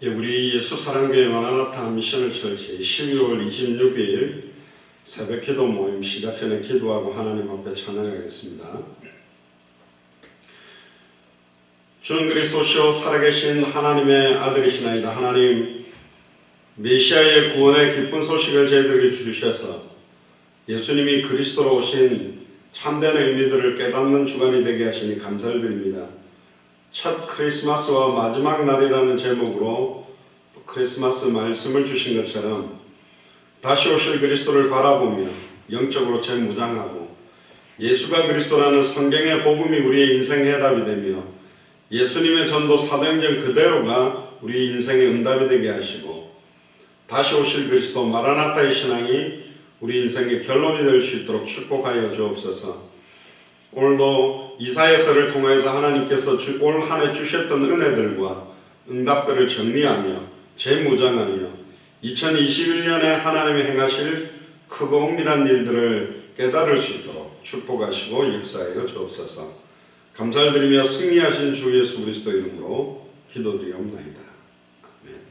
우리 예수사랑교회 마라나타 미션을 철치 12월 26일 새벽기도 모임 시작 전에 기도하고 하나님 앞에 찬양하겠습니다. 주는 그리스도시요 살아계신 하나님의 아들이시나이다. 하나님, 메시아의 구원의 기쁜 소식을 저희들에게 주셔서 예수님이 그리스도로 오신 참된 의미들을 깨닫는 주간이 되게 하시니 감사를 드립니다. 첫 크리스마스와 마지막 날이라는 제목으로 크리스마스 말씀을 주신 것처럼 다시 오실 그리스도를 바라보며 영적으로 재무장하고 예수가 그리스도라는 성경의 복음이 우리의 인생 해답이 되며 예수님의 전도 사도행전 그대로가 우리 인생의 응답이 되게 하시고 다시 오실 그리스도 마라나타의 신앙이 우리 인생의 결론이 될 수 있도록 축복하여 주옵소서. 오늘도 이사야서를 통해서 하나님께서 올 한 해 주셨던 은혜들과 응답들을 정리하며 재무장하며 2021년에 하나님이 행하실 크고 은밀한 일들을 깨달을 수 있도록 축복하시고 역사하여 주옵소서. 감사를 드리며 승리하신 주 예수 그리스도 이름으로 기도드리옵나이다. 아멘.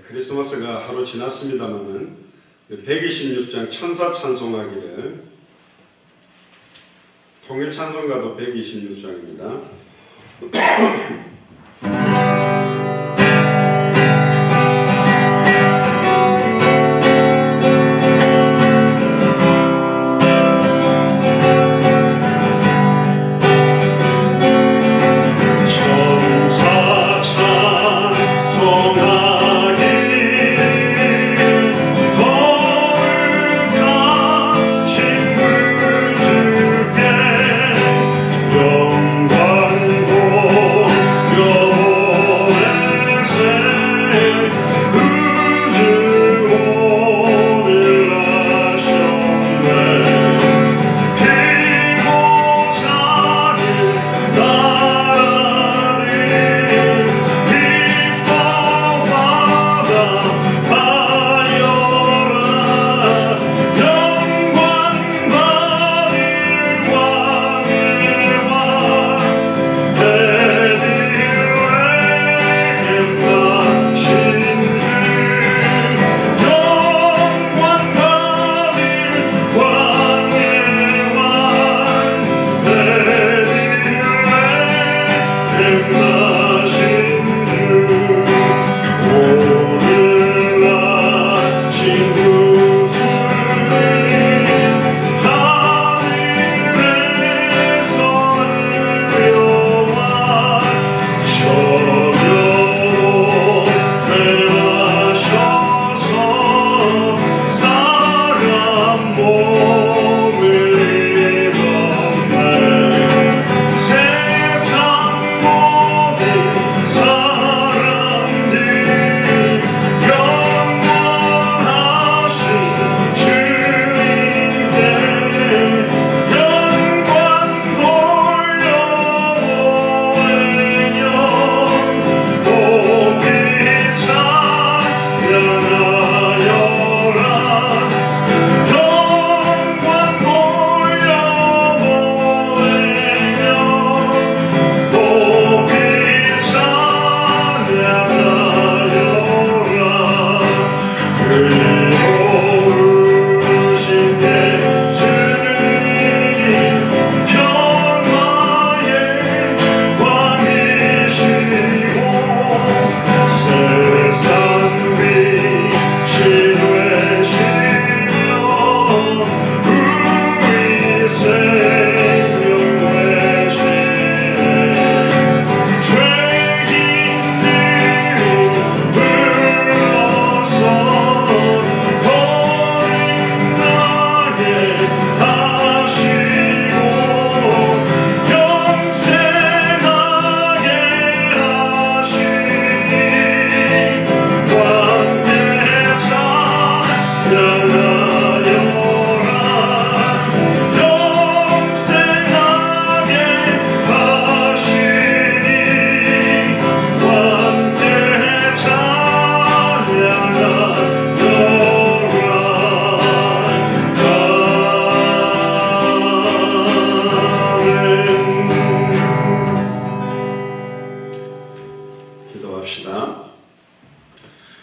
크리스마스가 하루 지났습니다만은 126장 천사 찬송하기를 통일 찬송가도 126장입니다. 영광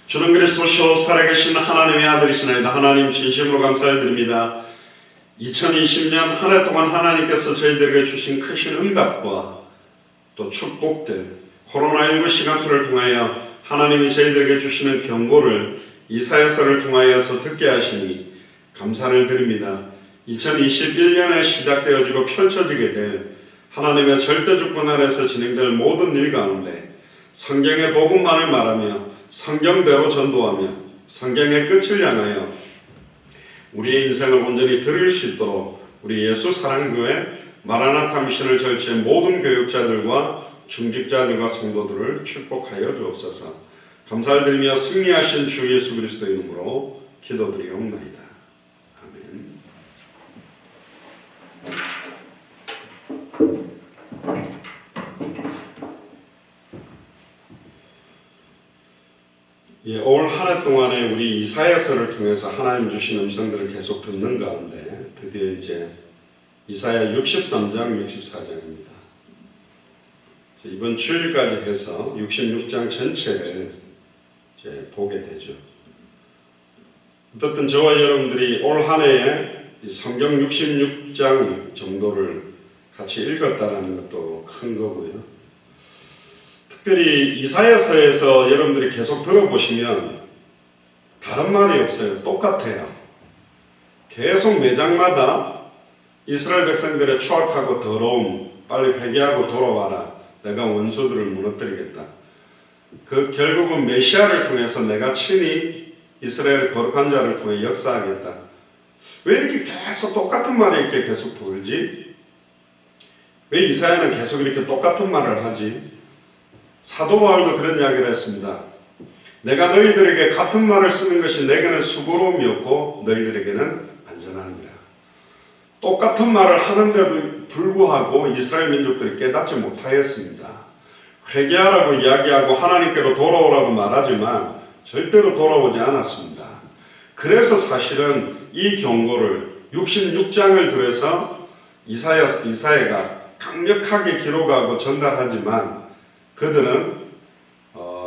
주는 그리스도시요 살아계신 하나님의 아들이시나이다. 하나님 진심으로 감사드립니다. 2020년 한 해 동안 하나님께서 저희들에게 주신 크신 응답과 또 축복들, 코로나19 시간표를 통하여 하나님이 저희들에게 주시는 경고를 이사야서를 통하여서 듣게 하시니 감사를 드립니다. 2021년에 시작되어지고 펼쳐지게 될 하나님의 절대주권 아래서 진행될 모든 일 가운데 성경의 복음만을 말하며 성경대로 전도하며 성경의 끝을 향하여 우리의 인생을 온전히 드릴 수 있도록 우리 예수 사랑교회 마라나타 미션을 절치의 모든 교육자들과 중직자들과 성도들을 축복하여 주옵소서. 감사를 드리며 승리하신 주 예수 그리스도의 이름으로 기도드리옵나이다. 아멘. 올 한 해 동안에 우리 이사야서를 통해서 하나님 주신 음성들을 계속 듣는 가운데 드디어 이제 이사야 63장, 64장입니다. 이번 주일까지 해서 66장 전체를 이제 보게 되죠. 어떻든 저와 여러분들이 올 한 해에 성경 66장 정도를 같이 읽었다는 것도 큰 거고요. 특별히 이사야서에서 여러분들이 계속 들어보시면 다른 말이 없어요. 똑같아요. 계속 매장마다 이스라엘 백성들의 추악하고 더러움, 빨리 회개하고 돌아와라. 내가 원수들을 무너뜨리겠다. 결국은 메시아를 통해서 내가 친히 이스라엘 거룩한 자를 통해 역사하겠다. 왜 이렇게 계속 똑같은 말이 이렇게 계속 돌지? 왜 이사야는 계속 이렇게 똑같은 말을 하지? 사도 바울도 그런 이야기를 했습니다. 내가 너희들에게 같은 말을 쓰는 것이 내게는 수고로움이 없고 너희들에게는 안전하니라. 똑같은 말을 하는데도 불구하고 이스라엘 민족들이 깨닫지 못하였습니다. 회개하라고 이야기하고 하나님께로 돌아오라고 말하지만 절대로 돌아오지 않았습니다. 그래서 사실은 이 경고를 66장을 들여서 이사야가 강력하게 기록하고 전달하지만 그들은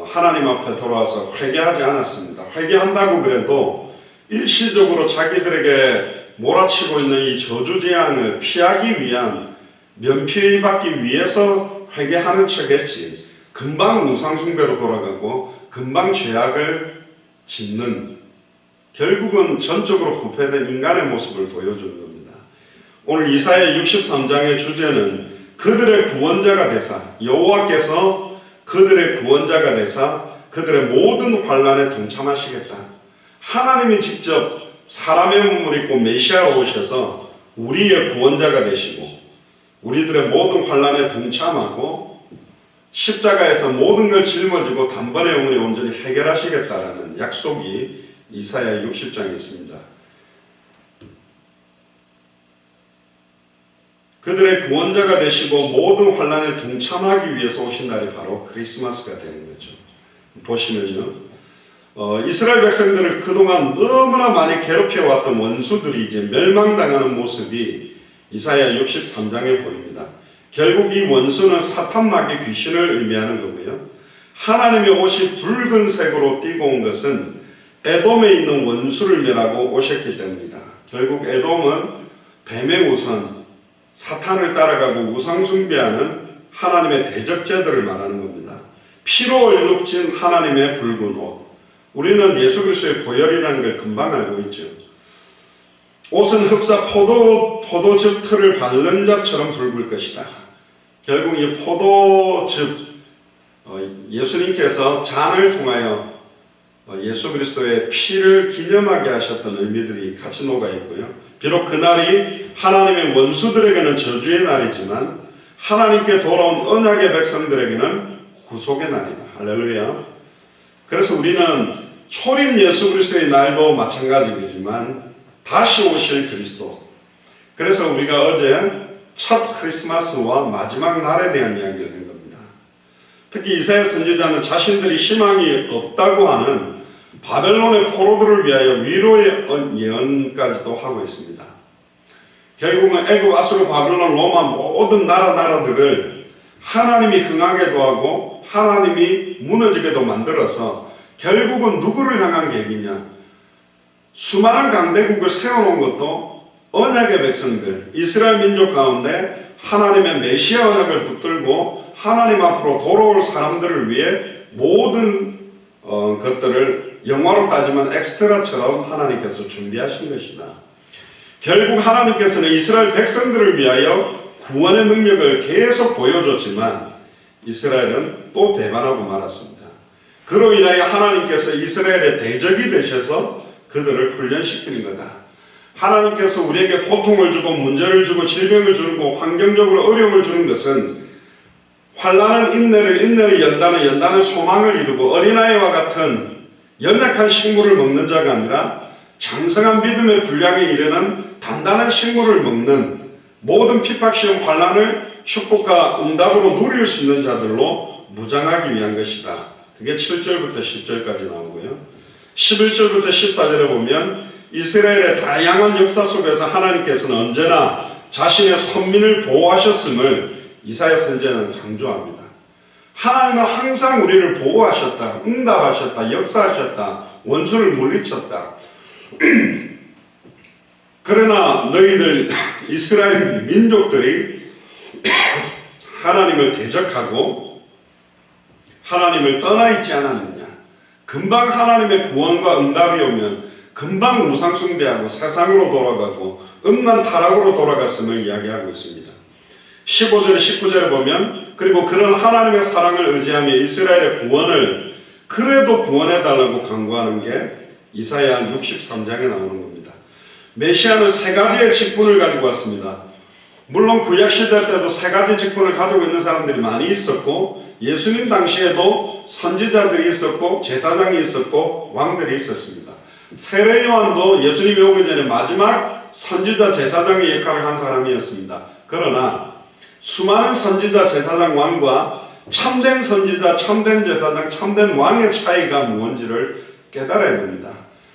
하나님 앞에 돌아와서 회개하지 않았습니다. 회개한다고 그래도 일시적으로 자기들에게 몰아치고 있는 이 저주재앙을 피하기 위한 면피받기 위해서 회개하는 척했지 금방 우상숭배로 돌아가고 금방 죄악을 짓는 결국은 전적으로 부패된 인간의 모습을 보여주는 겁니다. 오늘 이사야 63장의 주제는 그들의 구원자가 되사 여호와께서 그들의 구원자가 되사 그들의 모든 환난에 동참하시겠다. 하나님이 직접 사람의 몸을 입고 메시아로 오셔서 우리의 구원자가 되시고 우리들의 모든 환난에 동참하고 십자가에서 모든 걸 짊어지고 단번에 영원히 온전히 해결하시겠다라는 약속이 이사야 60장에 있습니다. 그들의 구원자가 되시고 모든 환난에 동참하기 위해서 오신 날이 바로 크리스마스가 되는 거죠. 보시면요. 이스라엘 백성들을 그동안 너무나 많이 괴롭혀왔던 원수들이 이제 멸망당하는 모습이 이사야 63장에 보입니다. 결국 이 원수는 사탄 마귀 귀신을 의미하는 거고요. 하나님의 옷이 붉은색으로 띠고 온 것은 에돔에 있는 원수를 멸하고 오셨기 때문입니다. 결국 에돔은 뱀의 우선, 사탄을 따라가고 우상숭배하는 하나님의 대적자들을 말하는 겁니다. 피로 얼룩진 하나님의 붉은 옷. 우리는 예수 그리스도의 보혈이라는 걸 금방 알고 있죠. 옷은 흡사 포도즙 틀을 바른 자처럼 붉을 것이다. 결국 이 포도즙, 예수님께서 잔을 통하여 예수 그리스도의 피를 기념하게 하셨던 의미들이 같이 녹아 있고요. 비록 그날이 하나님의 원수들에게는 저주의 날이지만 하나님께 돌아온 언약의 백성들에게는 구속의 날이다. 할렐루야. 그래서 우리는 초림 예수 그리스도의 날도 마찬가지이지만 다시 오실 그리스도. 그래서 우리가 어제 첫 크리스마스와 마지막 날에 대한 이야기를 한 겁니다. 특히 이사야 선지자는 자신들이 희망이 없다고 하는 바벨론의 포로들을 위하여 위로의 예언까지도 하고 있습니다. 결국은 애굽, 아수르, 바벨론, 로마 모든 나라들을 하나님이 흥하게도 하고 하나님이 무너지게도 만들어서 결국은 누구를 향한 계획이냐? 수많은 강대국을 세워놓은 것도 언약의 백성들, 이스라엘 민족 가운데 하나님의 메시아 언약을 붙들고 하나님 앞으로 돌아올 사람들을 위해 모든 것들을 영화로 따지면 엑스트라처럼 하나님께서 준비하신 것이다. 결국 하나님께서는 이스라엘 백성들을 위하여 구원의 능력을 계속 보여줬지만 이스라엘은 또 배반하고 말았습니다. 그로 인하여 하나님께서 이스라엘의 대적이 되셔서 그들을 훈련시키는 거다. 하나님께서 우리에게 고통을 주고 문제를 주고 질병을 주고 환경적으로 어려움을 주는 것은 환난은 인내를 연단은 소망을 이루고 어린아이와 같은 연약한 식물을 먹는 자가 아니라 장성한 믿음의 분량에 이르는 단단한 식물을 먹는 모든 핍박, 시험, 환난을 축복과 응답으로 누릴 수 있는 자들로 무장하기 위한 것이다. 그게 7절부터 10절까지 나오고요. 11절부터 14절에 보면 이스라엘의 다양한 역사 속에서 하나님께서는 언제나 자신의 선민을 보호하셨음을 이사야 선지자는 강조합니다. 하나님은 항상 우리를 보호하셨다, 응답하셨다, 역사하셨다, 원수를 물리쳤다. 그러나 너희들 이스라엘 민족들이 하나님을 대적하고 하나님을 떠나 있지 않았느냐. 금방 하나님의 구원과 응답이 오면 금방 우상숭배하고 세상으로 돌아가고 음란 타락으로 돌아갔음을 이야기하고 있습니다. 15절 19절에 보면 그리고 그런 하나님의 사랑을 의지하며 이스라엘의 구원을 그래도 구원해달라고 강구하는 게 이사야 63장에 나오는 겁니다. 메시아는 세 가지의 직분을 가지고 왔습니다. 물론 구약시대 때도 세 가지 직분을 가지고 있는 사람들이 많이 있었고 예수님 당시에도 선지자들이 있었고 제사장이 있었고 왕들이 있었습니다. 세례 요한도 예수님이 오기 전에 마지막 선지자 제사장의 역할을 한 사람이었습니다. 그러나 수많은 선지자 제사장 왕과 참된 선지자, 참된 제사장, 참된 왕의 차이가 무엇인지를 깨달아야 됩니다.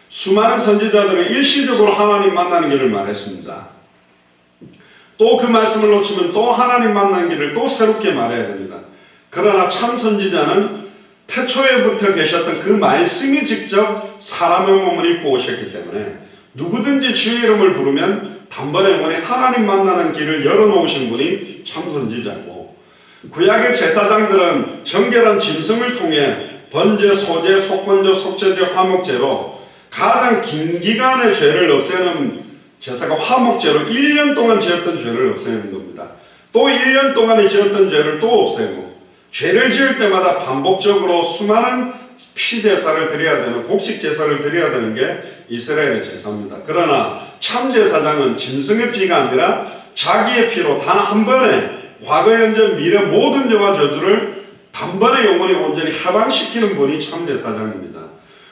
수많은 선지자들은 일시적으로 하나님 만나는 길을 말했습니다. 또 그 말씀을 놓치면 또 하나님 만나는 길을 또 새롭게 말해야 됩니다. 그러나 참 선지자는 태초에부터 계셨던 그 말씀이 직접 사람의 몸을 입고 오셨기 때문에 누구든지 주의 이름을 부르면 단번에 영원히 하나님 만나는 길을 열어놓으신 분이 참 선지자고, 구약의 제사장들은 정결한 짐승을 통해 번제, 소제, 속건제, 속죄제, 화목제로 가장 긴 기간의 죄를 없애는 제사가 화목제로 1년 동안 지었던 죄를 없애는 겁니다. 또 1년 동안에 지었던 죄를 또 없애고, 죄를 지을 때마다 반복적으로 수많은 피제사를 드려야 되는, 곡식제사를 드려야 되는 게 이스라엘의 제사입니다. 그러나 참제사장은 짐승의 피가 아니라 자기의 피로 단 한 번에 과거, 현재, 미래 모든 죄와 저주를 단번에 영원히 온전히 해방시키는 분이 참제사장입니다.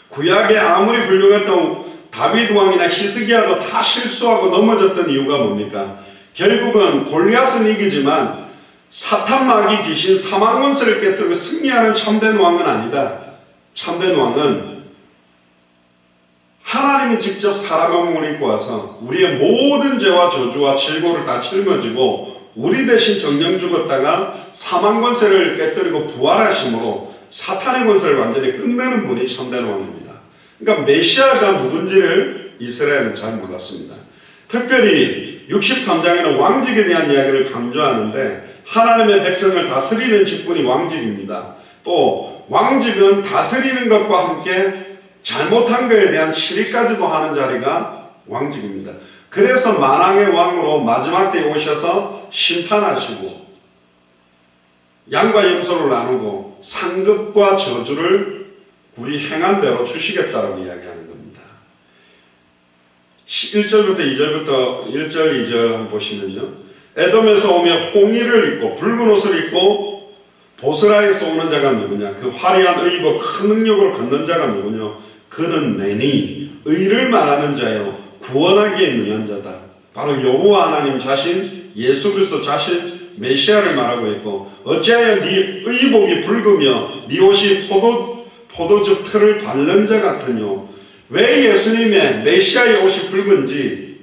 구약에 아무리 훌륭했던 다윗 왕이나 히스기야도 다 실수하고 넘어졌던 이유가 뭡니까? 결국은 골리앗은 이기지만 사탄, 마귀, 귀신, 사망 원수를 깨뜨리고 승리하는 참된 왕은 아니다. 참된 왕은 하나님이 직접 사람의 몸을 입고 와서 우리의 모든 죄와 저주와 질고를 다 짊어지고 우리 대신 정령 죽었다가 사망 권세를 깨뜨리고 부활하심으로 사탄의 권세를 완전히 끝내는 분이 참된 왕입니다. 그러니까 메시아가 누군지를 이스라엘은 잘 몰랐습니다. 특별히 63장에는 왕직에 대한 이야기를 강조하는데 하나님의 백성을 다스리는 직분이 왕직입니다. 또 왕직은 다스리는 것과 함께 잘못한 것에 대한 치리까지도 하는 자리가 왕직입니다. 그래서 만왕의 왕으로 마지막 때에 오셔서 심판하시고 양과 염소를 나누고 상급과 저주를 우리 행한 대로 주시겠다라고 이야기하는 겁니다. 1절부터 2절부터 1절, 2절 한번 보시면요. 에돔에서 오며 홍의를 입고 붉은 옷을 입고 보스라에서 오는 자가 누구냐? 그 화려한 의복 큰 능력으로 걷는 자가 누구냐? 그는 내니 의를 말하는 자요 구원하기에 능한 자다. 바로 여호와 하나님 자신, 예수 그리스도 자신, 메시아를 말하고 있고, 어찌하여 네 의복이 붉으며 네 옷이 포도즙 틀을 바른 자 같으뇨. 왜 예수님의 메시아의 옷이 붉은지,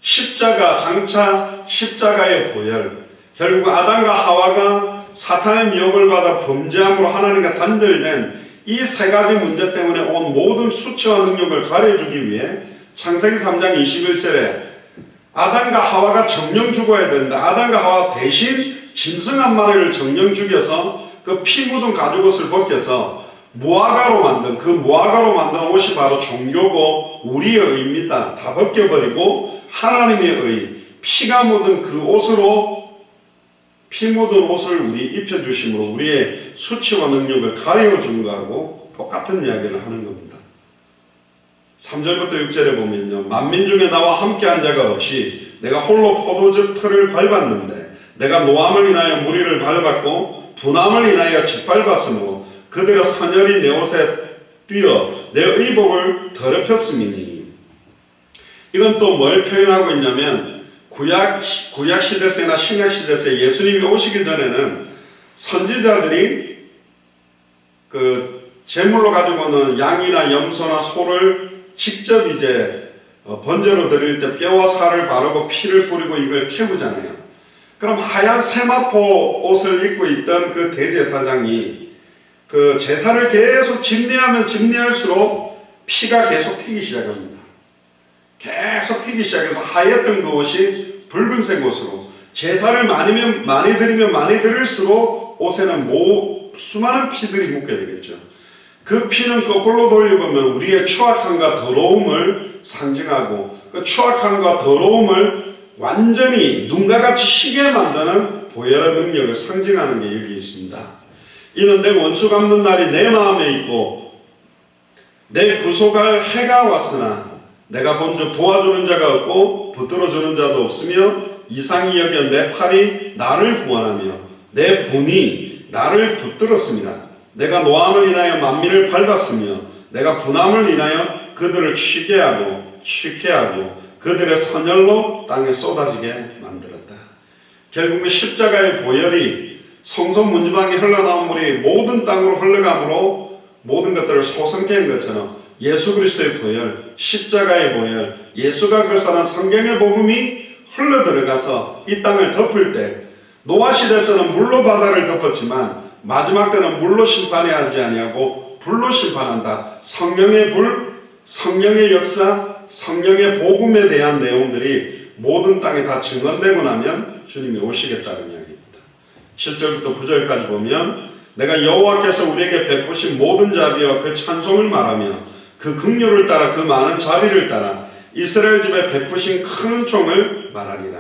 십자가, 장차 십자가의 보혈, 결국 아담과 하와가 사탄의 미혹을 받아 범죄함으로 하나님과 단절된 이 세 가지 문제 때문에 온 모든 수치와 능력을 가려주기 위해 창세기 3장 21절에 아담과 하와가 정령 죽어야 된다. 아담과 하와 대신 짐승 한 마리를 정령 죽여서 그 피 묻은 가죽옷을 벗겨서 무화과로 만든 옷이 바로 종교고 우리의 의입니다. 다 벗겨버리고 하나님의 의, 피가 묻은 그 옷으로, 피 묻은 옷을 우리 입혀주심으로 우리의 수치와 능력을 가려준 거하고 똑같은 이야기를 하는 겁니다. 3절부터 6절에 보면요, 만민 중에 나와 함께한 자가 없이 내가 홀로 포도즙 틀을 밟았는데 내가 노함을 인하여 무리를 밟았고 분함을 인하여 짓밟았으므로 그들의 선열이 내 옷에 뛰어 내 의복을 더럽혔음이니. 이건 또 뭘 표현하고 있냐면, 구약 시대 때나 신약 시대 때 예수님이 오시기 전에는 선지자들이 그 제물로 가지고 오는 양이나 염소나 소를 직접 이제 번제로 드릴 때 뼈와 살을 바르고 피를 뿌리고 이걸 태우잖아요. 그럼 하얀 세마포 옷을 입고 있던 그 대제사장이 그 제사를 계속 집례하면 집례할수록 피가 계속 튀기 시작합니다. 계속 튀기 시작해서 하였던 그 옷이 붉은색 옷으로, 제사를 많이 드리면 많이 드릴수록 옷에는 수많은 피들이 묻게 되겠죠. 그 피는 거꾸로 돌려보면 우리의 추악함과 더러움을 상징하고, 그 추악함과 더러움을 완전히 눈과 같이 희게 만드는 보혈의 능력을 상징하는 게 여기 있습니다. 이는 내 원수 갚는 날이 내 마음에 있고 내 구속할 해가 왔으나 내가 본즉 도와주는 자가 없고 붙들어주는 자도 없으며 이상히 여겨 내 팔이 나를 구원하며 내 분이 나를 붙들었습니다. 내가 노함을 인하여 만민을 밟았으며 내가 분함을 인하여 그들을 취게 하고 그들의 선열로 땅에 쏟아지게 만들었다. 결국은 십자가의 보혈이 성소 문지방에 흘러나온 물이 모든 땅으로 흘러가므로 모든 것들을 소성케 한 것처럼 예수 그리스도의 보혈, 십자가의 보혈, 예수가 그리스도라는 성경의 복음이 흘러들어가서 이 땅을 덮을 때, 노아 시대 때는 물로 바다를 덮었지만 마지막 때는 물로 심판하지 아니하고 불로 심판한다. 성령의 불, 성령의 역사, 성령의 복음에 대한 내용들이 모든 땅에 다 증언되고 나면 주님이 오시겠다는 이야기입니다. 7절부터 9절까지 보면 내가 여호와께서 우리에게 베푸신 모든 자비와 그 찬송을 말하며 그 긍휼을 따라 그 많은 자비를 따라 이스라엘 집에 베푸신 큰 은총을 말하리라.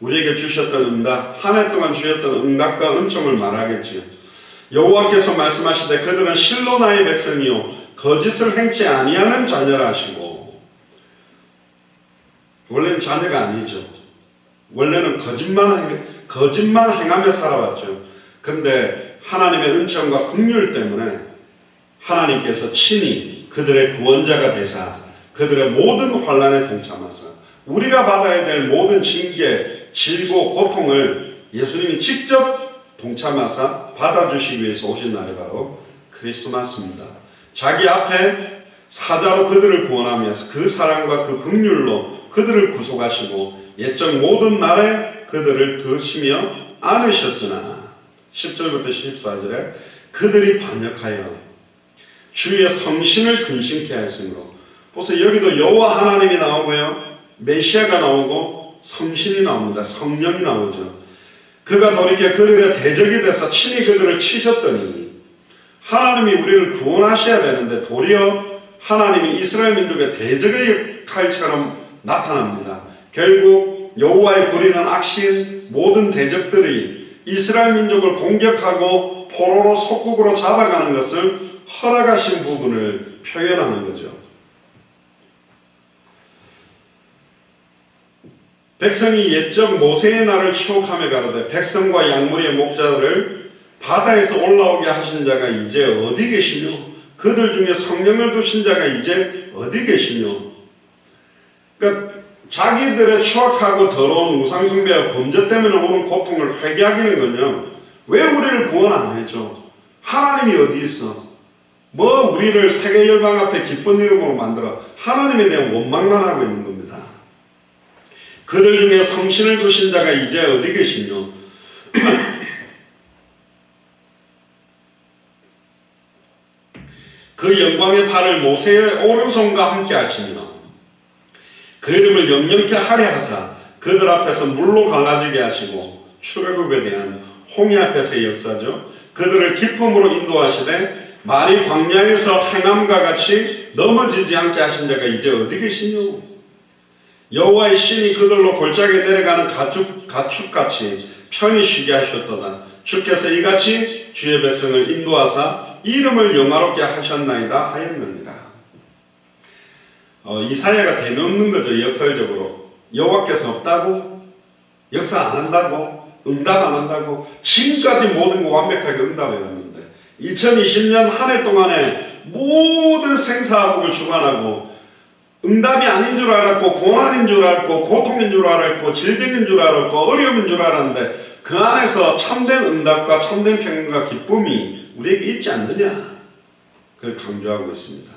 우리에게 주셨던 응답, 한 해 동안 주셨던 응답과 은총을 말하겠지요. 여호와께서 말씀하시되 그들은 실로 나의 백성이요 거짓을 행치 아니하는 자녀라 하시고, 원래는 자녀가 아니죠. 원래는 거짓만 행하며 살아왔죠. 그런데 하나님의 은총과 긍휼 때문에 하나님께서 친히 그들의 구원자가 되사 그들의 모든 환난에 동참하사 우리가 받아야 될 모든 징계, 질고, 고통을 예수님이 직접 동참하사 받아주시기 위해서 오신 날이 바로 크리스마스입니다. 자기 앞에 사자로 그들을 구원하며 그 사랑과 그 긍휼로 그들을 구속하시고 옛적 모든 날에 그들을 드시며 안으셨으나 10절부터 14절에 그들이 반역하여 주의 성신을 근심케 하였으므로, 보세요. 여기도 여호와 하나님이 나오고요, 메시아가 나오고 성신이 나옵니다. 성령이 나오죠. 그가 돌이켜 그들의 대적이 돼서 친히 그들을 치셨더니, 하나님이 우리를 구원하셔야 되는데 도리어 하나님이 이스라엘 민족의 대적의 칼처럼 나타납니다. 결국 여호와의 부리는 악신, 모든 대적들이 이스라엘 민족을 공격하고 포로로 속국으로 잡아가는 것을 허락하신 부분을 표현하는 거죠. 백성이 옛적 모세의 날을 추억하며 가로되 백성과 양무리의 목자들을 바다에서 올라오게 하신 자가 이제 어디 계시뇨? 그들 중에 성령을 두신 자가 이제 어디 계시뇨? 그러니까 자기들의 추악하고 더러운 우상숭배와 범죄 때문에 오는 고통을 회개하기는요, 왜 우리를 구원 안 해줘? 하나님이 어디 있어? 뭐 우리를 세계 열방 앞에 기쁜 이름으로 만들어 하나님에 대한 원망만 하고 있는 겁니다. 그들 중에 성신을 두신 자가 이제 어디 계시뇨? 그 영광의 팔을 모세의 오른손과 함께 하시며 그 이름을 영영케 하게 하사 그들 앞에서 물로 갈라지게 하시고 출애굽에 대한 홍해 앞에서의 역사죠. 그들을 기쁨으로 인도하시되 말이 광야에서 행함과 같이 넘어지지 않게 하신 자가 이제 어디 계시뇨? 여호와의 신이 그들로 골짜기에 내려가는 가축같이 편히 쉬게 하셨도다. 주께서 이같이 주의 백성을 인도하사 이름을 영화롭게 하셨나이다 하였느니라. 이사야가 대놓는 거죠. 역설적으로 여호와께서 없다고? 역사 안 한다고? 응답 안 한다고? 지금까지 모든 거 완벽하게 응답해왔는데 2020년 한 해 동안에 모든 생사화복을 주관하고 응답이 아닌 줄 알았고 고난인 줄 알았고 고통인 줄 알았고 질병인 줄 알았고 어려움인 줄 알았는데 그 안에서 참된 응답과 참된 평안과 기쁨이 우리에게 있지 않느냐, 그걸 강조하고 있습니다.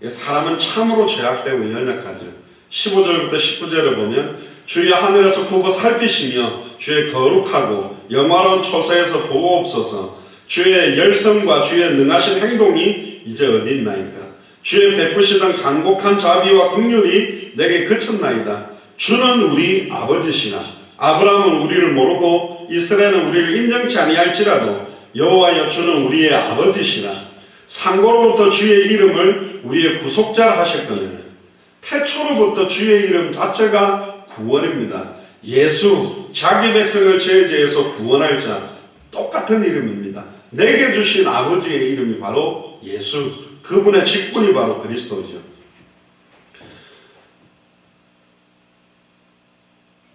사람은 참으로 죄악되고 연약하죠. 15절부터 19절을 보면 주의 하늘에서 보고 살피시며 주의 거룩하고 영화로운 처소에서 보옵소서. 주의 열성과 주의 능하신 행동이 이제 어디 있나이까? 주의 베푸시던 간곡한 자비와 긍휼이 내게 그쳤나이다. 주는 우리 아버지시나 아브라함은 우리를 모르고 이스라엘은 우리를 인정치 아니할지라도 여호와여 주는 우리의 아버지시나 상고로부터 주의 이름을 우리의 구속자라 하셨거늘 태초로부터 주의 이름 자체가 구원입니다. 예수, 자기 백성을 죄에서 구원할 자, 똑같은 이름입니다. 내게 주신 아버지의 이름이 바로 예수, 그분의 직분이 바로 그리스도죠.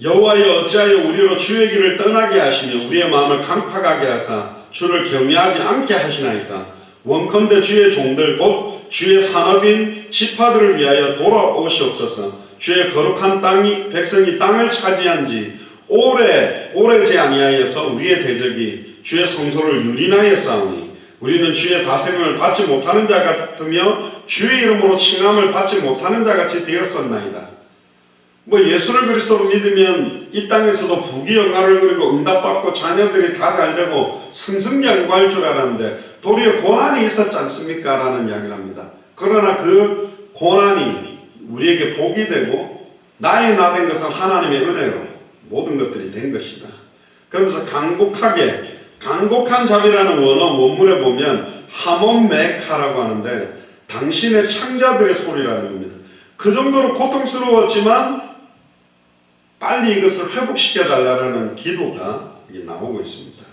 여호와여 어찌하여 우리로 주의 길을 떠나게 하시며 우리의 마음을 강팍하게 하사 주를 경외하지 않게 하시나이까? 원컨대 주의 종들 곧 주의 산업인 지파들을 위하여 돌아오시옵소서. 주의 거룩한 백성이 땅을 차지한 지 오래지 아니하여서 우리의 대적이 주의 성소를 유린하여 싸우니 우리는 주의 다스림을 받지 못하는 자 같으며 주의 이름으로 칭함을 받지 못하는 자 같이 되었었나이다. 예수를 그리스도로 믿으면 이 땅에서도 부귀영화를 누리고 응답받고 자녀들이 다 잘되고 승승장구할 줄 알았는데 도리어 고난이 있었지 않습니까? 라는 이야기를 합니다. 그러나 그 고난이 우리에게 복이 되고 나의 나 된 것은 하나님의 은혜로 모든 것들이 된 것이다. 그러면서 간곡한 자비라는 원문에 보면 하몬메카라고 하는데 당신의 창자들의 소리라는 겁니다. 그 정도로 고통스러웠지만 빨리 이것을 회복시켜달라는 기도가 나오고 있습니다.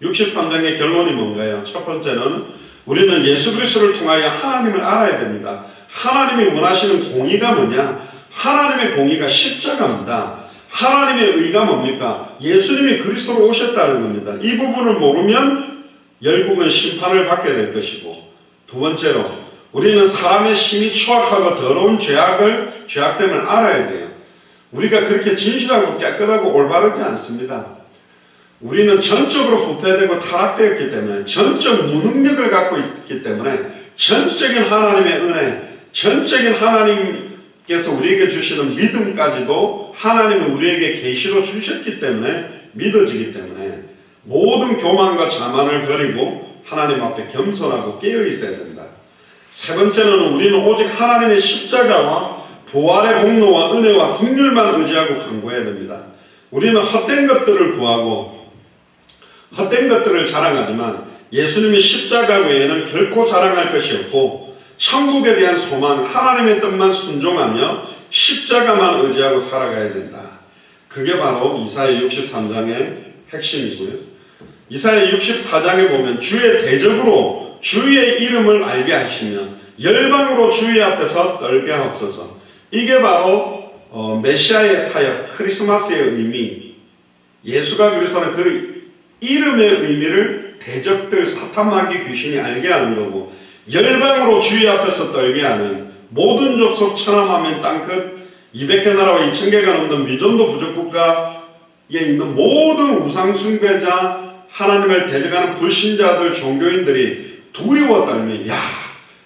63장의 결론이 뭔가요? 첫 번째는 우리는 예수 그리스도를 통하여 하나님을 알아야 됩니다. 하나님이 원하시는 공의가 뭐냐? 하나님의 공의가 십자가입니다. 하나님의 의가 뭡니까? 예수님이 그리스도로 오셨다는 겁니다. 이 부분을 모르면 결국은 심판을 받게 될 것이고, 두 번째로 우리는 사람의 심히 추악하고 더러운 죄악됨을 알아야 돼요. 우리가 그렇게 진실하고 깨끗하고 올바르지 않습니다. 우리는 전적으로 부패되고 타락되었기 때문에, 전적 무능력을 갖고 있기 때문에 전적인 하나님의 은혜, 전적인 하나님께서 우리에게 주시는 믿음까지도 하나님은 우리에게 계시로 주셨기 때문에 믿어지기 때문에 모든 교만과 자만을 버리고 하나님 앞에 겸손하고 깨어 있어야 된다. 세 번째는 우리는 오직 하나님의 십자가와 부활의 공로와 은혜와 긍휼만 의지하고 간구해야 됩니다. 우리는 헛된 것들을 구하고 헛된 것들을 자랑하지만 예수님의 십자가 외에는 결코 자랑할 것이 없고 천국에 대한 소망, 하나님의 뜻만 순종하며 십자가만 의지하고 살아가야 된다. 그게 바로 이사야 63장의 핵심이고요. 이사야 64장에 보면 주의 대적으로 주의 이름을 알게 하시며 열방으로 주의 앞에서 떨게 하옵소서. 이게 바로 메시아의 사역, 크리스마스의 의미, 예수가 그리스도는 그 이름의 의미를 대적들, 사탄 마귀 귀신이 알게 하는 거고, 열방으로 주의 앞에서 떨게 하는 모든 족속 천하만민 땅끝 200개 나라와 2000개가 넘는 미전도 부족국가에 있는 모든 우상 숭배자 하나님을 대적하는 불신자들 종교인들이 두려워 떨며 야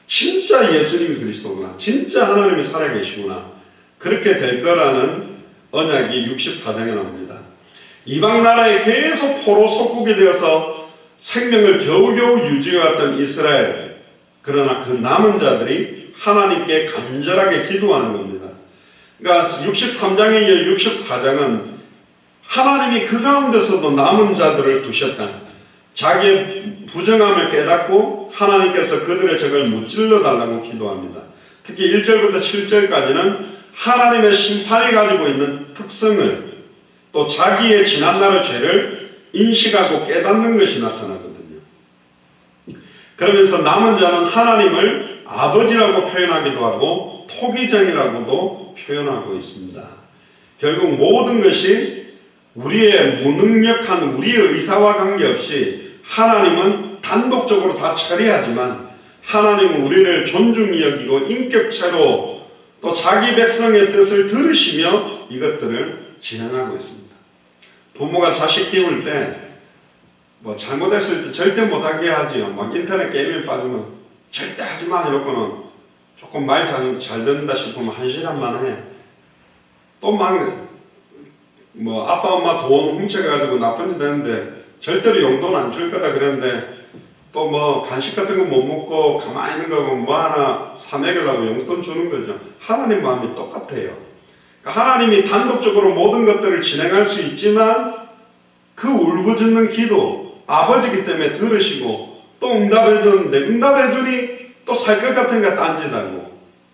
진짜 예수님이 그리스도구나, 진짜 하나님이 살아계시구나, 그렇게 될 거라는 언약이 64장에 나옵니다. 이방 나라에 계속 포로 속국이 되어서 생명을 겨우겨우 유지해왔던 이스라엘, 그러나 그 남은 자들이 하나님께 간절하게 기도하는 겁니다. 그러니까 63장에 이어 64장은 하나님이 그 가운데서도 남은 자들을 두셨다. 자기의 부정함을 깨닫고 하나님께서 그들의 적을 무찔러 달라고 기도합니다. 특히 1절부터 7절까지는 하나님의 심판이 가지고 있는 특성을, 또 자기의 지난날의 죄를 인식하고 깨닫는 것이 나타나거든요. 그러면서 남은 자는 하나님을 아버지라고 표현하기도 하고 토기장이라고도 표현하고 있습니다. 결국 모든 것이 우리의 무능력한 우리의 의사와 관계없이 하나님은 단독적으로 다 처리하지만 하나님은 우리를 존중히 여기고 인격체로 또 자기 백성의 뜻을 들으시며 이것들을 진행하고 있습니다. 부모가 자식 키울 때 뭐 잘못했을 때 절대 못하게 하지요. 막 인터넷 게임에 빠지면 절대 하지마 이러고는 조금 말 잘 듣는다 싶으면 1시간만 해. 또 막 뭐 아빠 엄마 돈 훔쳐가지고 나쁜 짓 했는데 절대로 용돈 안 줄 거다 그랬는데 또 뭐 간식 같은 거 못 먹고 가만히 있는 거고 뭐 하나 사 먹으려고 용돈 주는 거죠. 하나님 마음이 똑같아요. 그러니까 하나님이 단독적으로 모든 것들을 진행할 수 있지만 그 울부짖는 기도 아버지기 때문에 들으시고 또 응답해 주는데 응답해 주니 또 살 것 같은 거 딴짓하고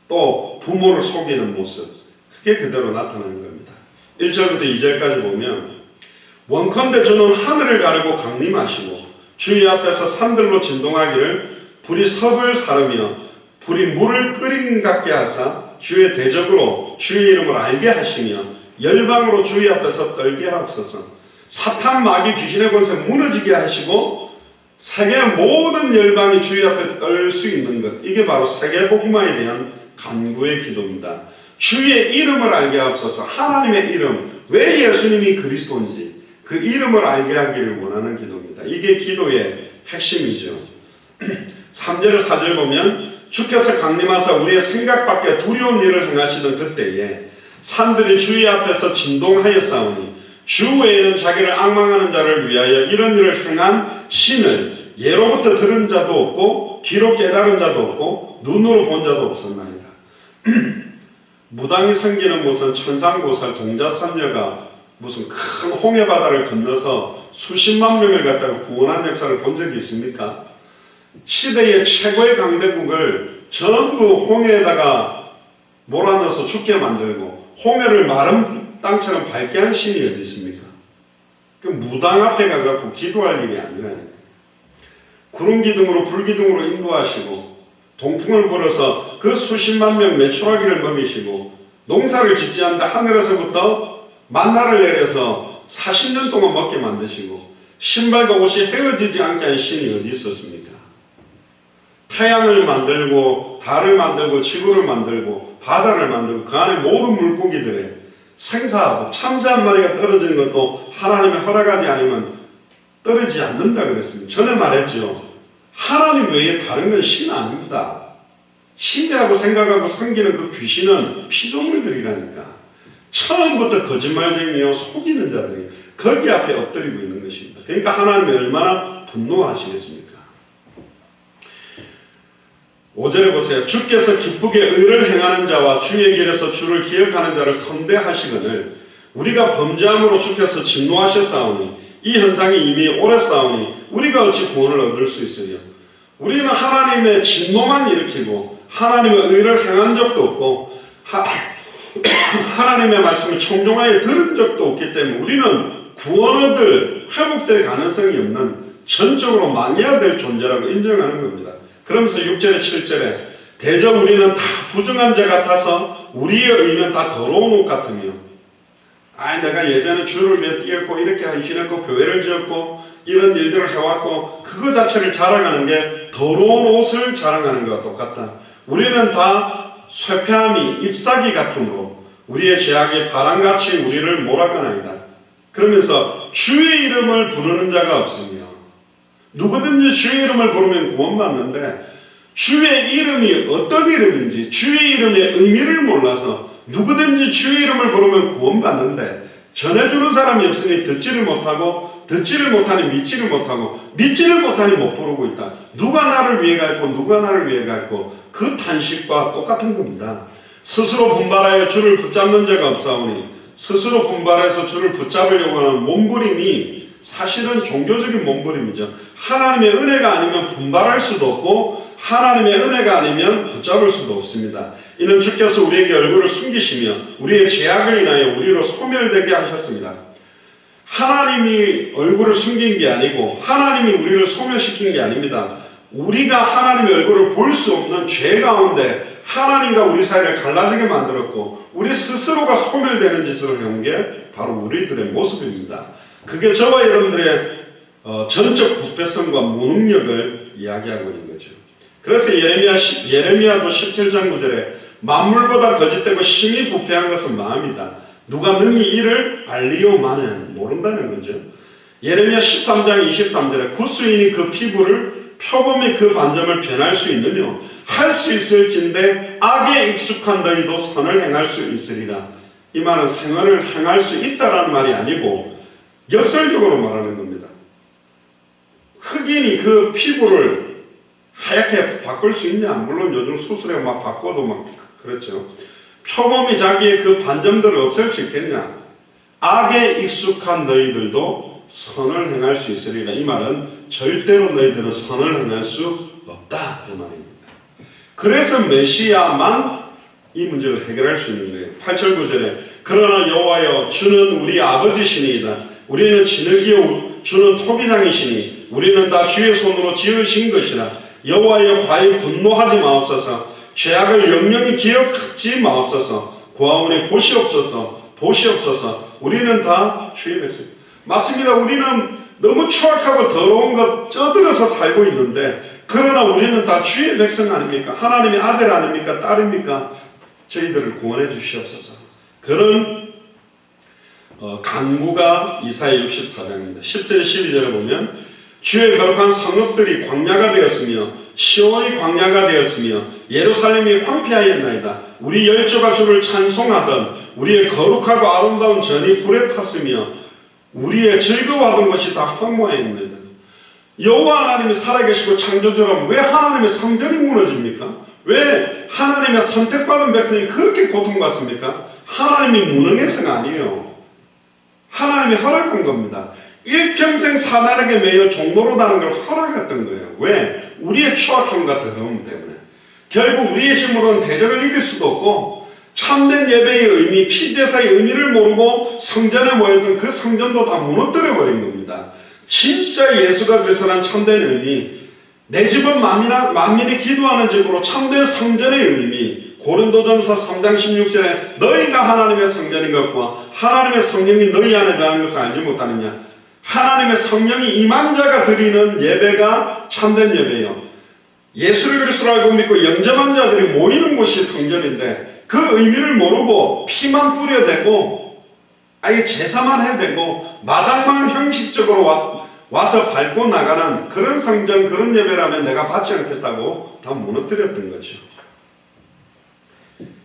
또 부모를 속이는 모습, 그게 그대로 나타나는 겁니다. 1절부터 2절까지 보면 원컨대 주는 하늘을 가르고 강림하시고 주의 앞에서 산들로 진동하기를 불이 섭을 사르며 불이 물을 끓임 같게 하사 주의 대적으로 주의 이름을 알게 하시며 열방으로 주의 앞에서 떨게 하옵소서. 사탄 마귀 귀신의 권세 무너지게 하시고 세계의 모든 열방이 주의 앞에 떨 수 있는 것, 이게 바로 세계복음화에 대한 간구의 기도입니다. 주의 이름을 알게 하옵소서. 하나님의 이름, 왜 예수님이 그리스도인지 그 이름을 알게 하기를 원하는 기도입니다. 이게 기도의 핵심이죠. 3절 4절 보면 주께서 강림하사 우리의 생각 밖에 두려운 일을 행하시던 그때에 산들이 주의 앞에서 진동하였사오니 주 외에는 자기를 앙망하는 자를 위하여 이런 일을 행한 신을 예로부터 들은 자도 없고 귀로 깨달은 자도 없고 눈으로 본 자도 없었나이다. 무당이 섬기는 무슨 천상보살 동자선녀가 무슨 큰 홍해바다를 건너서 수십만 명을 갖다가 구원한 역사를 본 적이 있습니까? 시대의 최고의 강대국을 전부 홍해에다가 몰아넣어서 죽게 만들고 홍해를 마른 땅처럼 밝게 한 신이 어디 있습니까? 그 무당 앞에 가갖고 기도할 일이 아니라니까. 구름 기둥으로 불 기둥으로 인도하시고 동풍을 불어서 그 수십만 명 메추라기를 먹이시고 농사를 짓지 않는데 하늘에서부터 만나를 내려서 40년 동안 먹게 만드시고 신발과 옷이 헤어지지 않게 한 신이 어디 있었습니까? 태양을 만들고 달을 만들고 지구를 만들고 바다를 만들고 그 안에 모든 물고기들의 생사하고 참새 한 마리가 떨어지는 것도 하나님의 허락하지 않으면 떨어지지 않는다 그랬습니다. 전에 말했죠. 하나님 외에 다른 건 신 아닙니다. 신이라고 생각하고 섬기는 그 귀신은 피조물들이라니까. 처음부터 거짓말쟁이요 속이는 자들이 거기 앞에 엎드리고 있는 것입니다. 그러니까 하나님이 얼마나 분노하시겠습니까? 5절에 보세요. 주께서 기쁘게 의를 행하는 자와 주의 길에서 주를 기억하는 자를 선대하시거늘 우리가 범죄함으로 주께서 진노하셨사오니 이 현상이 이미 오래사오니 우리가 어찌 구원을 얻을 수 있으려. 우리는 하나님의 진노만 일으키고 하나님의 의를 행한 적도 없고 하나님의 말씀을 청종하여 들은 적도 없기 때문에 우리는 구원 얻을 회복될 가능성이 없는 전적으로 망해야 될 존재라고 인정하는 겁니다. 그러면서 6절에 7절에 대저 우리는 다 부정한 자 같아서 우리의 의는 다 더러운 옷 같으며 내가 예전에 주를 위해 뛰었고 이렇게 헌신했고 교회를 지었고 이런 일들을 해왔고 그거 자체를 자랑하는 게 더러운 옷을 자랑하는 것과 똑같다. 우리는 다 쇠폐함이 잎사귀 같으므로 우리의 죄악이 바람같이 우리를 몰아가나이다. 그러면서 주의 이름을 부르는 자가 없으며, 누구든지 주의 이름을 부르면 구원받는데 주의 이름이 어떤 이름인지 주의 이름의 의미를 몰라서 누구든지 주의 이름을 부르면 구원받는데 전해주는 사람이 없으니 듣지를 못하고 듣지를 못하니 믿지를 못하고 믿지를 못하니 못 부르고 있다. 누가 나를 위해 갈고 누가 나를 위해 갈고, 그 탄식과 똑같은 겁니다. 스스로 분발하여 주를 붙잡는 자가 없사오니, 스스로 분발해서 주를 붙잡으려고 하는 몸부림이 사실은 종교적인 몸부림이죠. 하나님의 은혜가 아니면 분발할 수도 없고 하나님의 은혜가 아니면 붙잡을 수도 없습니다. 이는 주께서 우리에게 얼굴을 숨기시며 우리의 죄악을 인하여 우리로 소멸되게 하셨습니다. 하나님이 얼굴을 숨긴 게 아니고 하나님이 우리를 소멸시킨 게 아닙니다. 우리가 하나님의 얼굴을 볼 수 없는 죄 가운데 하나님과 우리 사이를 갈라지게 만들었고 우리 스스로가 소멸되는 짓을 해온 게 바로 우리들의 모습입니다. 그게 저와 여러분들의 전적 부패성과 무능력을 이야기하고 있는 거죠. 그래서 예레미야도 17장 9절에 만물보다 거짓되고 심히 부패한 것은 마음이다. 누가 능히 이를 알리오마는, 모른다는 거죠. 예레미야 13장 23절에 구수인이 그 피부를 표범이 그 반점을 변할 수 있느뇨. 할 수 있을진데 악에 익숙한 너희도 선을 행할 수 있으리라. 이 말은 선을 행할 수 있다라는 말이 아니고 역설적으로 말하는 겁니다. 흑인이 그 피부를 하얗게 바꿀 수 있냐? 물론 요즘 수술에 막 바꿔도 막 그렇죠. 표범이 자기의 그 반점들을 없앨 수 있겠냐? 악에 익숙한 너희들도 선을 행할 수 있으리라. 이 말은 절대로 너희들은 선을 행할 수 없다, 그 말입니다. 그래서 메시아만 이 문제를 해결할 수 있는 거예요. 8절 9절에 그러나 여호와여 주는 우리 아버지시니이다. 우리는 진흙이요 주는 토기장이시니 우리는 다 주의 손으로 지으신 것이라. 여호와여 과히 분노하지 마옵소서. 죄악을 영영히 기억하지 마옵소서. 고아오니 보시옵소서. 우리는 다 주의 백성. 맞습니다. 우리는 너무 추악하고 더러운 것 쪄들어서 살고 있는데, 그러나 우리는 다 주의 백성 아닙니까? 하나님의 아들 아닙니까? 딸입니까? 저희들을 구원해 주시옵소서. 그런 간구가 이사야 64장입니다. 10절 12절에 보면 주의 거룩한 성읍들이 광야가 되었으며 시온이 광야가 되었으며 예루살렘이 황폐하였나이다. 우리 열조가 주를 찬송하던 우리의 거룩하고 아름다운 전이 불에 탔으며 우리의 즐거워하던 것이 다 황무하였나이다. 여호와 하나님이 살아계시고 창조주라면 왜 하나님의 성전이 무너집니까? 왜 하나님의 선택받은 백성이 그렇게 고통받습니까? 하나님이 무능해서가 아니에요. 하나님이 허락한 겁니다. 일평생 사단에게 매여 종로로 다는 걸 허락했던 거예요. 왜? 우리의 추악함과 더러움 때문에. 결국 우리의 힘으로는 대적을 이길 수도 없고 참된 예배의 의미, 피제사의 의미를 모르고 성전에 모였던 그 성전도 다 무너뜨려버린 겁니다. 진짜 예수가 그리스도란 참된 의미, 내 집은 만민이 기도하는 집으로 참된 성전의 의미, 고린도전서 3장 16절에 너희가 하나님의 성전인 것과 하나님의 성령이 너희 안에 거하는 것을 알지 못하느냐. 하나님의 성령이 임한 자가 드리는 예배가 참된 예배예요. 예수를 그리스도로 알고 믿고 영접한 자들이 모이는 곳이 성전인데 그 의미를 모르고 피만 뿌려대고 아예 제사만 해대고 마당만 형식적으로 와서 밟고 나가는 그런 성전, 그런 예배라면 내가 받지 않겠다고 다 무너뜨렸던 거죠.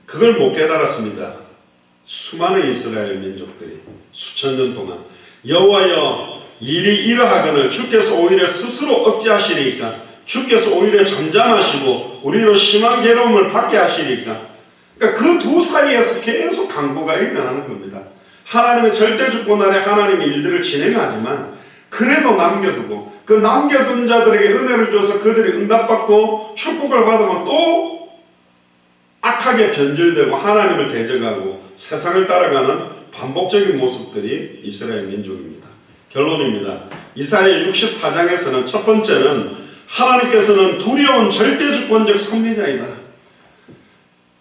그걸 못 깨달았습니다. 수많은 이스라엘 민족들이 수천 년 동안 여호와여 일이 이러하거늘 주께서 오히려 스스로 억제하시리까, 주께서 오히려 잠잠하시고 우리로 심한 괴로움을 받게 하시리까. 그러니까 그 두 사이에서 계속 강구가 일어나는 겁니다. 하나님의 절대주권 아래 하나님의 일들을 진행하지만 그래도 남겨두고 그 남겨둔 자들에게 은혜를 줘서 그들이 응답받고 축복을 받으면 또 악하게 변질되고 하나님을 대적하고 세상을 따라가는 반복적인 모습들이 이스라엘 민족입니다. 결론입니다. 이사야 64장에서는 첫 번째는 하나님께서는 두려운 절대주권적 섭리자이다.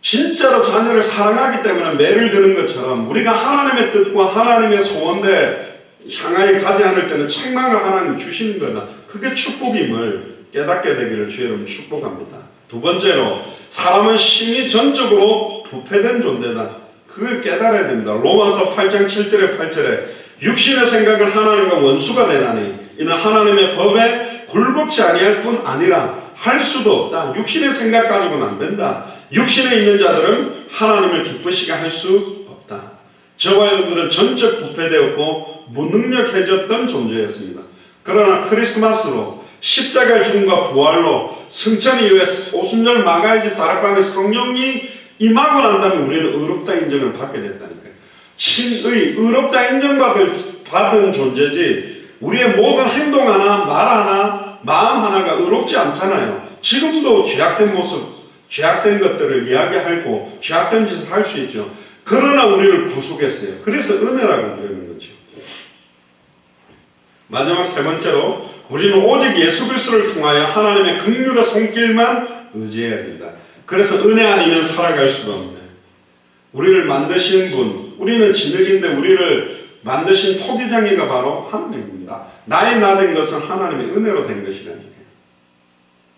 진짜로 자녀를 사랑하기 때문에 매를 드는 것처럼 우리가 하나님의 뜻과 하나님의 소원대 향하여 가지 않을 때는 책망을 하나님 주시는 거다. 그게 축복임을 깨닫게 되기를 주의 이름으로 축복합니다. 두 번째로 사람은 심히 전적으로 부패된 존재다. 그걸 깨달아야 됩니다. 로마서 8장 7절에 8절에 육신의 생각은 하나님과 원수가 되나니 이는 하나님의 법에 굴복치 아니할 뿐 아니라 할 수도 없다. 육신의 생각 가지고는 안 된다. 육신에 있는 자들은 하나님을 기쁘시게 할 수 없다. 저와 여러분들은 전적 부패되었고 무능력해졌던 존재였습니다. 그러나 크리스마스로 십자가의 죽음과 부활로 승천 이후에 오순절 마가의 집 다락방에 성령이 임하고 난 다음에 우리는 의롭다 인정을 받게 됐다니까요. 친의, 의롭다 인정받은 존재지 우리의 모든 행동 하나, 말 하나, 마음 하나가 의롭지 않잖아요. 지금도 죄악된 모습, 죄악된 것들을 이야기하고 죄악된 짓을 할 수 있죠. 그러나 우리를 구속했어요. 그래서 은혜라고 그러는 거죠. 마지막 세 번째로 우리는 오직 예수 그리스도를 통하여 하나님의 긍휼의 손길만 의지해야 된다. 그래서 은혜 아니면 살아갈 수가 없네. 우리를 만드신 분, 우리는 진흙인데 우리를 만드신 토기장이가 바로 하나님입니다. 나의 나 된 것은 하나님의 은혜로 된 것이라니까요.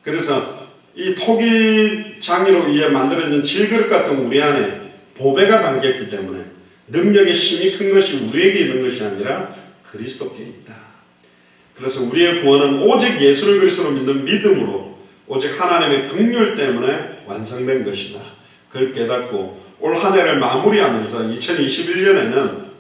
그래서 이 토기장이로 의해 만들어진 질그릇 같은 우리 안에 보배가 담겼기 때문에 능력의 힘이 큰 것이 우리에게 있는 것이 아니라 그리스도께 있다. 그래서 우리의 구원은 오직 예수를 그리스도로 믿는 믿음으로 오직 하나님의 긍휼 때문에 완성된 것이다. 그걸 깨닫고 올 한 해를 마무리하면서 2021년에는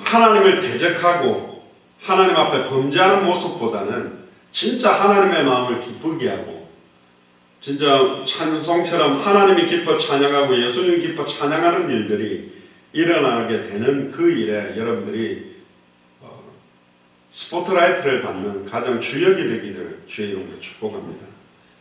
하나님을 대적하고 하나님 앞에 범죄하는 모습보다는 진짜 하나님의 마음을 기쁘게 하고 진짜 찬송처럼 하나님이 기뻐 찬양하고 예수님이 기뻐 찬양하는 일들이 일어나게 되는 그 일에 여러분들이 스포트라이트를 받는 가장 주역이 되기를 주의 이름으로 축복합니다.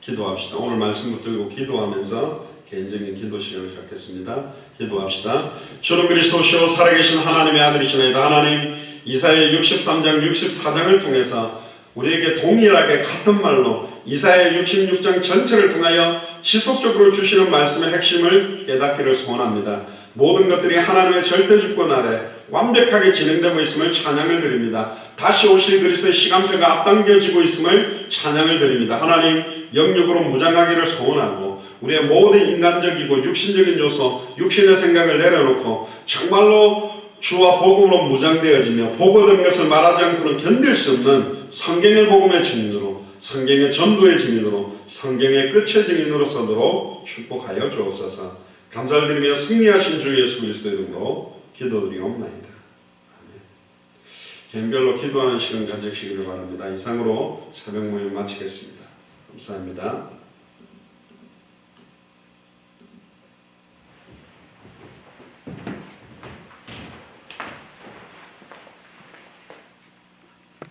기도합시다. 오늘 말씀 붙들고 기도하면서 개인적인 기도 시간을 갖겠습니다. 기도합시다. 주는 그리스도시요 살아계신 하나님의 아들이시나이다. 하나님, 이사야 63장 64장을 통해서 우리에게 동일하게 같은 말로 이사야 66장 전체를 통하여 지속적으로 주시는 말씀의 핵심을 깨닫기를 소원합니다. 모든 것들이 하나님의 절대 주권 아래 완벽하게 진행되고 있음을 찬양을 드립니다. 다시 오실 그리스도의 시간표가 앞당겨지고 있음을 찬양을 드립니다. 하나님, 영육으로 무장하기를 소원하고 우리의 모든 인간적이고 육신적인 요소, 육신의 생각을 내려놓고 정말로 주와 복음으로 무장되어지며 보고된 것을 말하지 않고는 견딜 수 없는 성경의 복음의 증인으로, 성경의 전도의 증인으로, 성경의 끝의 증인으로 서도록 축복하여 주옵소서. 감사를 드리며 승리하신 주 예수 그리스도의 이름으로 기도드리옵나이다. 개인별로 기도하는 시간 가지시기를 바랍니다. 이상으로 새벽 모임 마치겠습니다. 감사합니다.